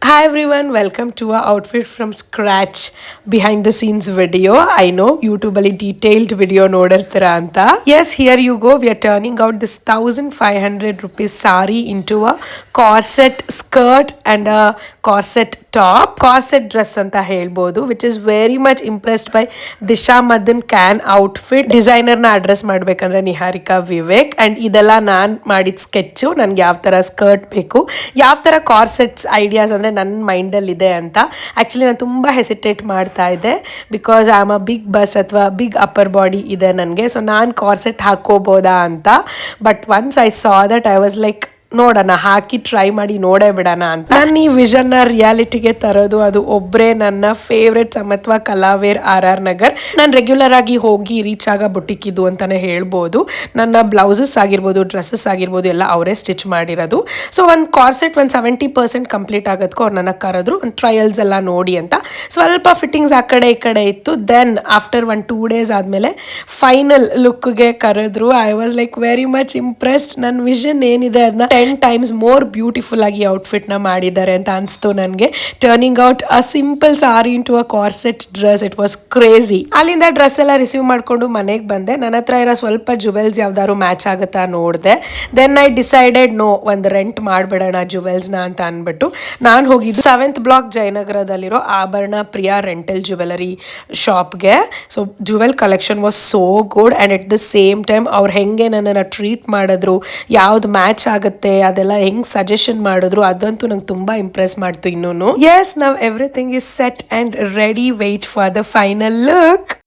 Hi everyone, welcome to our outfit from scratch behind the scenes video. I know YouTube ಅಲ್ಲಿ detailed video ನೋಡಿರ್ತೀರಾ ಅಂತ. Yes, here you go. We are turning out this 1500 rupees sari into a corset skirt and a corset top. Corset dress ಅಂತ ಹೇಳ್ಬೋದು, which is very much impressed by Disha Madan Cannes outfit. ಡಿಸೈನರ್ನ address ಮಾಡ್ಬೇಕಂದ್ರೆ Niharika Vivek. And ಇದೆಲ್ಲ ನಾನು ಮಾಡಿದ sketch. ನನಗೆ ಯಾವ ಥರ ಸ್ಕರ್ಟ್ ಬೇಕು, ಯಾವ ಥರ ಕಾರ್ಸೆಟ್ಸ್ ಐಡಿಯಾಸ್ ಅಂದರೆ ನನ್ನ ಮೈಂಡಲ್ಲಿದೆ ಅಂತ. ಆ್ಯಕ್ಚುಲಿ ನಾನು ತುಂಬ ಹೆಸಿಟೇಟ್ ಮಾಡ್ತಾ ಇದ್ದೆ, because I am a big bust ಅಥವಾ ಬಿಗ್ ಅಪ್ಪರ್ ಬಾಡಿ ಇದೆ ನನಗೆ. ಸೊ ನಾನು ಕಾರ್ಸೆಟ್ ಹಾಕೋಬೋದಾ ಅಂತ. But once I saw that I was like, ನೋಡೋಣ, ಹಾಕಿ ಟ್ರೈ ಮಾಡಿ ನೋಡೇ ಬಿಡೋಣ ಅಂತ. ನಾನು ಈ ವಿಷನ್ನ ರಿಯಾಲಿಟಿಗೆ ತರೋದು ಅದು ಒಬ್ಬರೇ ನನ್ನ ಫೇವ್ರೆಟ್ ಸಮತ್ವ ಕಲಾವೇರ್ RR ನಗರ್. ನಾನು ರೆಗ್ಯುಲರ್ ಆಗಿ ಹೋಗಿ ರೀಚ್ ಆಗ ಬುಟಿಕ್ ಇದು ಅಂತಾನೆ ಹೇಳ್ಬೋದು. ನನ್ನ ಬ್ಲೌಸಸ್ ಆಗಿರ್ಬೋದು, ಡ್ರೆಸ್ಸಸ್ ಆಗಿರ್ಬೋದು ಎಲ್ಲ ಅವರೇ ಸ್ಟಿಚ್ ಮಾಡಿರೋದು. ಸೊ ಒಂದು ಕಾರ್ಸೆಟ್ ಒಂದು 70% ಕಂಪ್ಲೀಟ್ ಆಗೋದಕ್ಕೂ ಅವ್ರು ನನ್ನ ಕರೆದ್ರು, ಒಂದು ಟ್ರಯಲ್ಸ್ ಎಲ್ಲ ನೋಡಿ ಅಂತ. ಸ್ವಲ್ಪ ಫಿಟ್ಟಿಂಗ್ಸ್ ಆ ಕಡೆ ಈ ಕಡೆ ಇತ್ತು. ದೆನ್ ಆಫ್ಟರ್ 1-2 ಡೇಸ್ ಆದಮೇಲೆ ಫೈನಲ್ ಲುಕ್ಗೆ ಕರೆದ್ರು. I was like very much impressed. ನನ್ನ ವಿಷನ್ ಏನಿದೆ ಅದನ್ನ 10 times ಮೋರ್ ಬ್ಯೂಟಿಫುಲ್ ಆಗಿ ಔಟ್ಫಿಟ್ನ ಮಾಡಿದ್ದಾರೆ ಅಂತ ಅನಿಸ್ತು ನನಗೆ. Turning out a simple sari into a corset dress. It was crazy. ಅಲ್ಲಿಂದ ಡ್ರೆಸ್ ಎಲ್ಲ ರಿಸೀವ್ ಮಾಡಿಕೊಂಡು ಮನೆಗೆ ಬಂದೆ. ನನ್ನ ಹತ್ರ ಇರೋ ಸ್ವಲ್ಪ ಜುವೆಲ್ಸ್ ಯಾವ್ದಾದ್ರು ಮ್ಯಾಚ್ ಆಗುತ್ತಾ ನೋಡಿದೆ. ದೆನ್ ಐ ಡಿಸೈಡೆಡ್ ನೋ, ಒಂದು ರೆಂಟ್ ಮಾಡಿಬಿಡೋಣ ಜುವೆಲ್ಸ್ನ ಅಂತ ಅಂದ್ಬಿಟ್ಟು ನಾನು ಹೋಗಿದ್ದು 7th ಬ್ಲಾಕ್ ಜಯನಗರದಲ್ಲಿರೋ ಆಭರಣ ಪ್ರಿಯಾ ರೆಂಟಲ್ ಜುವೆಲರಿ ಶಾಪ್ಗೆ. So jewel collection was so good. And at the same time ಅವ್ರು ಹೆಂಗೆ ನನ್ನನ್ನು ಟ್ರೀಟ್ ಮಾಡಿದ್ರು, ಯಾವ್ದು ಮ್ಯಾಚ್ ಆಗುತ್ತೆ ಅದೆಲ್ಲ ಹೆಂಗ್ ಸಜೆಷನ್ ಮಾಡಿದ್ರು, ಅದಂತೂ ನಂಗೆ ತುಂಬಾ ಇಂಪ್ರೆಸ್ ಮಾಡ್ತು. ಇನ್ನೂ yes, now everything is set and ready. Wait for the final look.